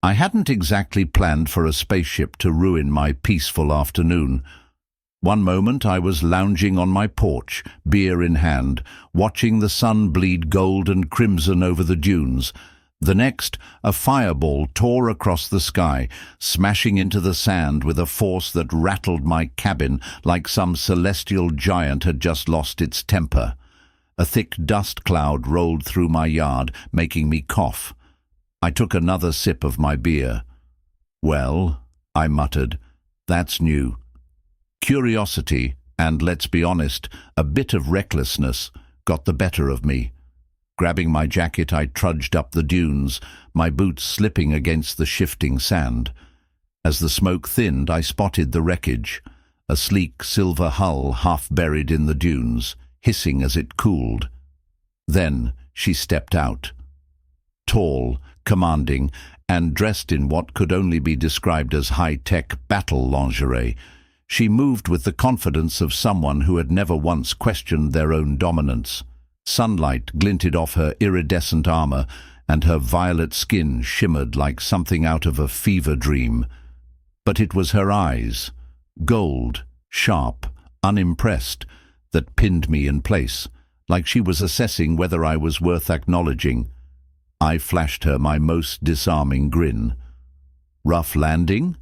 I hadn't exactly planned for a spaceship to ruin my peaceful afternoon. One moment I was lounging on my porch, beer in hand, watching the sun bleed gold and crimson over the dunes. The next, a fireball tore across the sky, smashing into the sand with a force that rattled my cabin like some celestial giant had just lost its temper. A thick dust cloud rolled through my yard, making me cough. I took another sip of my beer. "Well," I muttered, "that's new." Curiosity, and let's be honest, a bit of recklessness, got the better of me. Grabbing my jacket, I trudged up the dunes, my boots slipping against the shifting sand. As the smoke thinned, I spotted the wreckage, a sleek silver hull half buried in the dunes, hissing as it cooled. Then she stepped out. Tall, commanding, and dressed in what could only be described as high-tech battle lingerie, she moved with the confidence of someone who had never once questioned their own dominance. Sunlight glinted off her iridescent armor, and her violet skin shimmered like something out of a fever dream. But it was her eyes, gold, sharp, unimpressed, that pinned me in place, like she was assessing whether I was worth acknowledging. I flashed her my most disarming grin. "Rough landing?"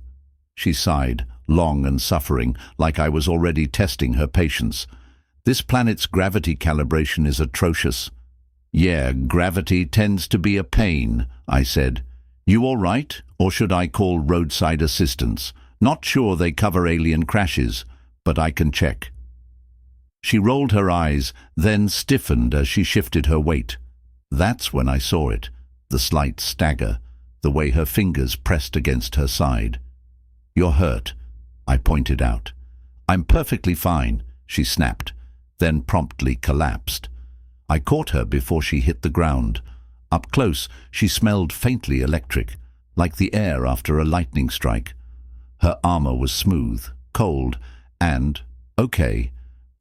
She sighed, long and suffering, like I was already testing her patience. "This planet's gravity calibration is atrocious." "Yeah, gravity tends to be a pain," I said. "You all right, or should I call roadside assistance? Not sure they cover alien crashes, but I can check." She rolled her eyes, then stiffened as she shifted her weight. That's when I saw it, the slight stagger, the way her fingers pressed against her side. "You're hurt," I pointed out. "I'm perfectly fine," she snapped, then promptly collapsed. I caught her before she hit the ground. Up close, she smelled faintly electric, like the air after a lightning strike. Her armor was smooth, cold, and, okay,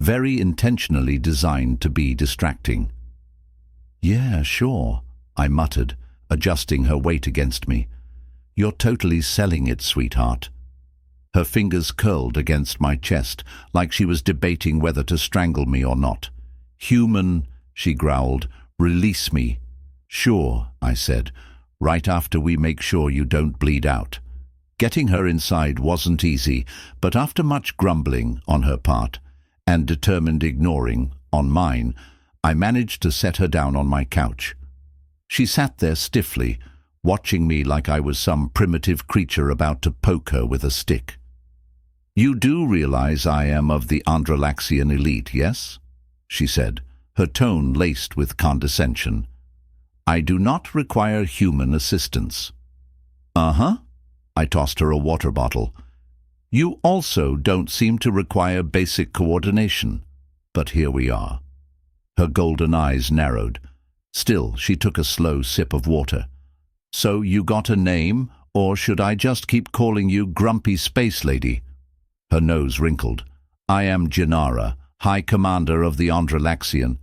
very intentionally designed to be distracting. "Yeah, sure," I muttered, adjusting her weight against me. "You're totally selling it, sweetheart." Her fingers curled against my chest, like she was debating whether to strangle me or not. "Human," she growled, "release me." "Sure," I said, "right after we make sure you don't bleed out." Getting her inside wasn't easy, but after much grumbling on her part, and determined ignoring on mine, I managed to set her down on my couch. She sat there stiffly, watching me like I was some primitive creature about to poke her with a stick. "You do realize I am of the Andrelaxian elite, yes?" she said, her tone laced with condescension. "I do not require human assistance." "Uh-huh." I tossed her a water bottle. "You also don't seem to require basic coordination, but here we are." Her golden eyes narrowed. Still, she took a slow sip of water. "So you got a name, or should I just keep calling you Grumpy Space Lady?" Her nose wrinkled. "I am Janara, High Commander of the Andrelaxian."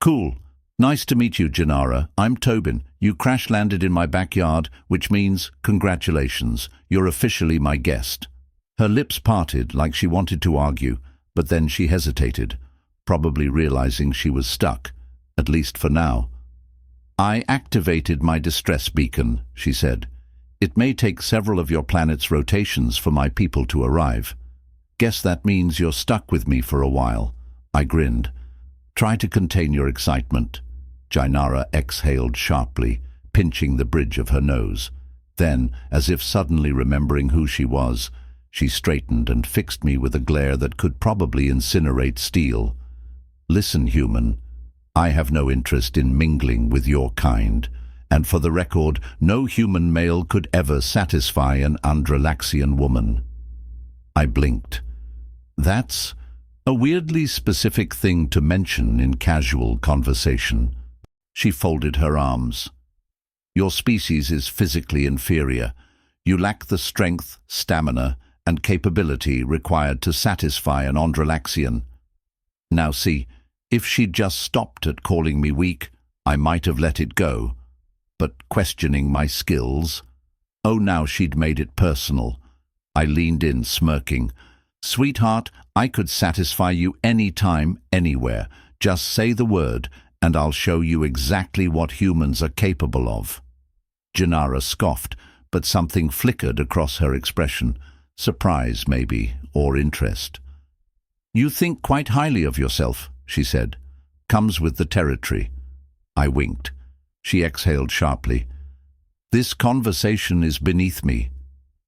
"Cool. Nice to meet you, Janara. I'm Tobin. You crash-landed in my backyard, which means congratulations. You're officially my guest." Her lips parted like she wanted to argue, but then she hesitated, probably realizing she was stuck, at least for now. "I activated my distress beacon," she said. "It may take several of your planet's rotations for my people to arrive. Guess that means you're stuck with me for a while." I grinned. "Try to contain your excitement." Jainara exhaled sharply, pinching the bridge of her nose. Then, as if suddenly remembering who she was, she straightened and fixed me with a glare that could probably incinerate steel. "Listen, human. I have no interest in mingling with your kind, and for the record, no human male could ever satisfy an Andrelaxian woman." I blinked. "That's a weirdly specific thing to mention in casual conversation." She folded her arms. "Your species is physically inferior. You lack the strength, stamina, and capability required to satisfy an Andrelaxian. Now see, if she'd just stopped at calling me weak, I might have let it go. But questioning my skills? Oh, now she'd made it personal. I leaned in, smirking. Sweetheart, I could satisfy you any time, anywhere. Just say the word, and I'll show you exactly what humans are capable of. Janara scoffed, but something flickered across her expression. Surprise, maybe, or interest. You think quite highly of yourself, she said. Comes with the territory. I winked. She exhaled sharply. This conversation is beneath me,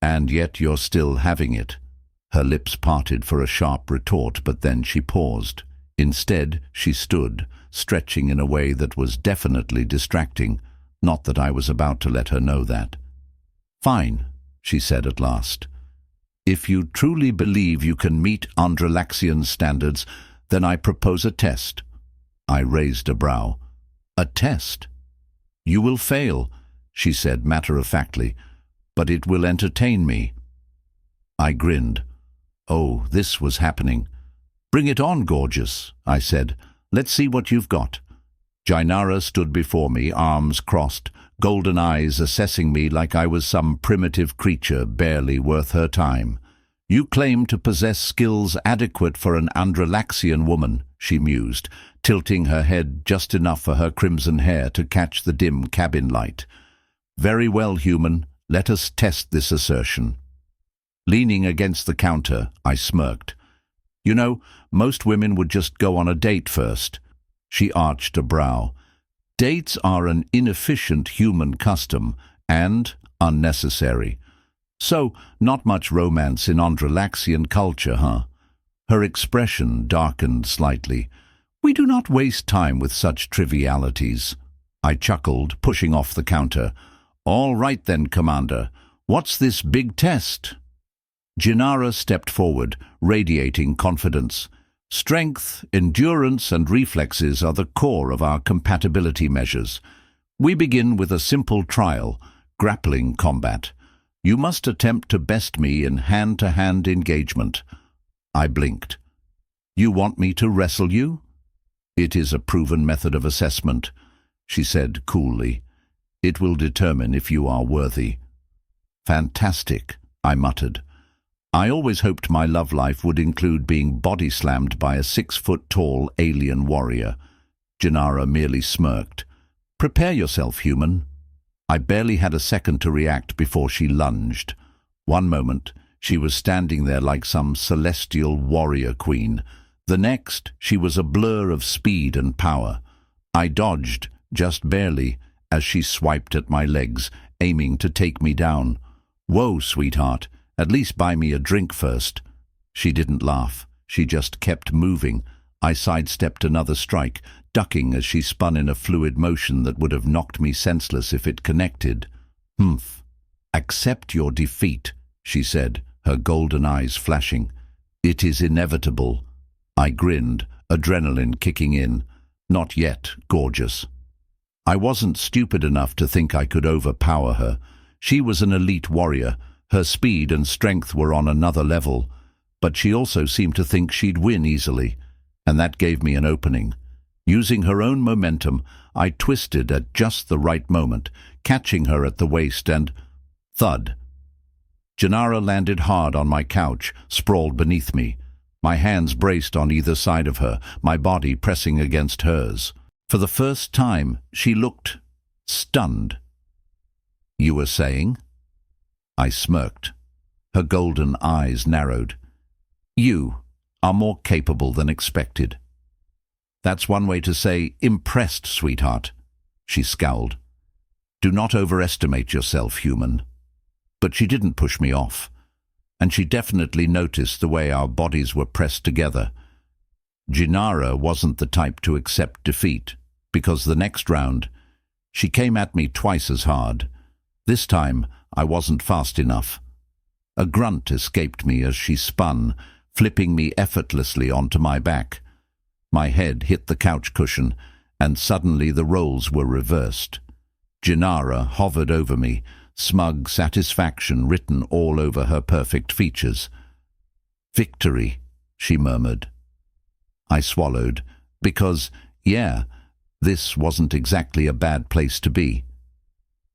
and yet you're still having it. Her lips parted for a sharp retort, but then she paused. Instead, she stood, stretching in a way that was definitely distracting, not that I was about to let her know that. Fine, she said at last. If you truly believe you can meet Andrelaxian standards, then I propose a test. I raised a brow. A test? You will fail, she said matter-of-factly, but it will entertain me. I grinned. Oh, this was happening. Bring it on, gorgeous, I said. Let's see what you've got. Jainara stood before me, arms crossed, golden eyes assessing me like I was some primitive creature barely worth her time. You claim to possess skills adequate for an Andrelaxian woman, she mused, tilting her head just enough for her crimson hair to catch the dim cabin light. Very well, human, let us test this assertion. Leaning against the counter, I smirked. You know, most women would just go on a date first. She arched a brow. Dates are an inefficient human custom, and unnecessary. So, not much romance in Andrelaxian culture, huh? Her expression darkened slightly. We do not waste time with such trivialities. I chuckled, pushing off the counter. All right then, Commander. What's this big test? Jinara stepped forward, radiating confidence. Strength, endurance, and reflexes are the core of our compatibility measures. We begin with a simple trial, grappling combat. You must attempt to best me in hand-to-hand engagement. I blinked. You want me to wrestle you? It is a proven method of assessment, she said coolly. It will determine if you are worthy. Fantastic, I muttered. I always hoped my love life would include being body-slammed by a 6-foot-tall alien warrior. Janara merely smirked. Prepare yourself, human. I barely had a second to react before she lunged. One moment, she was standing there like some celestial warrior queen. The next, she was a blur of speed and power. I dodged, just barely, as she swiped at my legs, aiming to take me down. Whoa, sweetheart. At least buy me a drink first. She didn't laugh. She just kept moving. I sidestepped another strike, ducking as she spun in a fluid motion that would have knocked me senseless if it connected. Humph. Accept your defeat, she said, her golden eyes flashing. It is inevitable. I grinned, adrenaline kicking in. Not yet, gorgeous. I wasn't stupid enough to think I could overpower her. She was an elite warrior. Her speed and strength were on another level, but she also seemed to think she'd win easily, and that gave me an opening. Using her own momentum, I twisted at just the right moment, catching her at the waist and... thud. Janara landed hard on my couch, sprawled beneath me. My hands braced on either side of her, my body pressing against hers. For the first time, she looked stunned. You were saying? I smirked. Her golden eyes narrowed. You are more capable than expected. That's one way to say impressed, sweetheart. She scowled. Do not overestimate yourself, human. But she didn't push me off, and she definitely noticed the way our bodies were pressed together. Jinara wasn't the type to accept defeat, because the next round, she came at me twice as hard. This time, I wasn't fast enough. A grunt escaped me as she spun, flipping me effortlessly onto my back. My head hit the couch cushion, and suddenly the roles were reversed. Jinara hovered over me, smug satisfaction written all over her perfect features. Victory, she murmured. I swallowed, because, yeah, this wasn't exactly a bad place to be.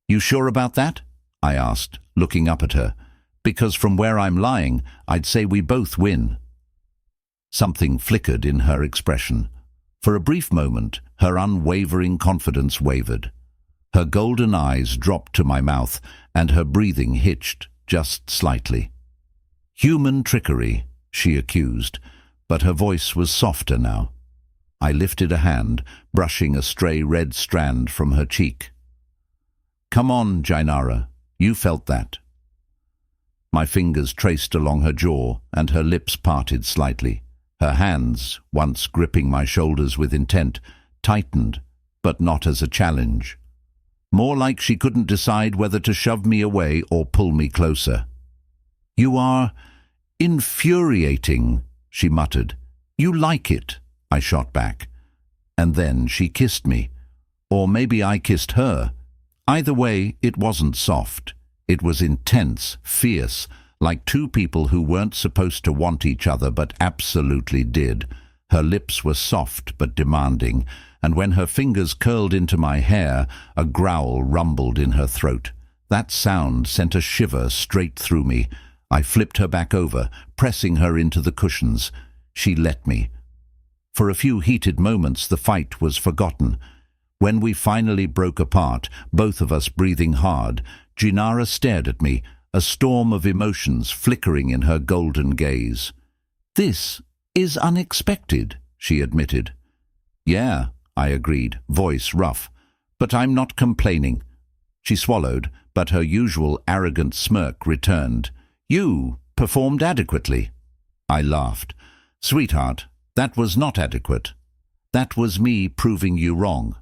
You sure about that? I asked, looking up at her. Because from where I'm lying, I'd say we both win. Something flickered in her expression. For a brief moment, her unwavering confidence wavered. Her golden eyes dropped to my mouth, and her breathing hitched just slightly. "Human trickery," she accused, but her voice was softer now. I lifted a hand, brushing a stray red strand from her cheek. "Come on, Jainara, you felt that." My fingers traced along her jaw, and her lips parted slightly. Her hands, once gripping my shoulders with intent, tightened, but not as a challenge. More like she couldn't decide whether to shove me away or pull me closer. "You are infuriating," she muttered. "You like it," I shot back. And then she kissed me. Or maybe I kissed her. Either way, it wasn't soft. It was intense, fierce, like two people who weren't supposed to want each other but absolutely did. Her lips were soft but demanding, and when her fingers curled into my hair, a growl rumbled in her throat. That sound sent a shiver straight through me. I flipped her back over, pressing her into the cushions. She let me. For a few heated moments the fight was forgotten. When we finally broke apart, both of us breathing hard, Jainara stared at me, a storm of emotions flickering in her golden gaze. "This is unexpected," she admitted. "Yeah," I agreed, voice rough. "But I'm not complaining." She swallowed, but her usual arrogant smirk returned. "You performed adequately." I laughed. "Sweetheart, that was not adequate. That was me proving you wrong."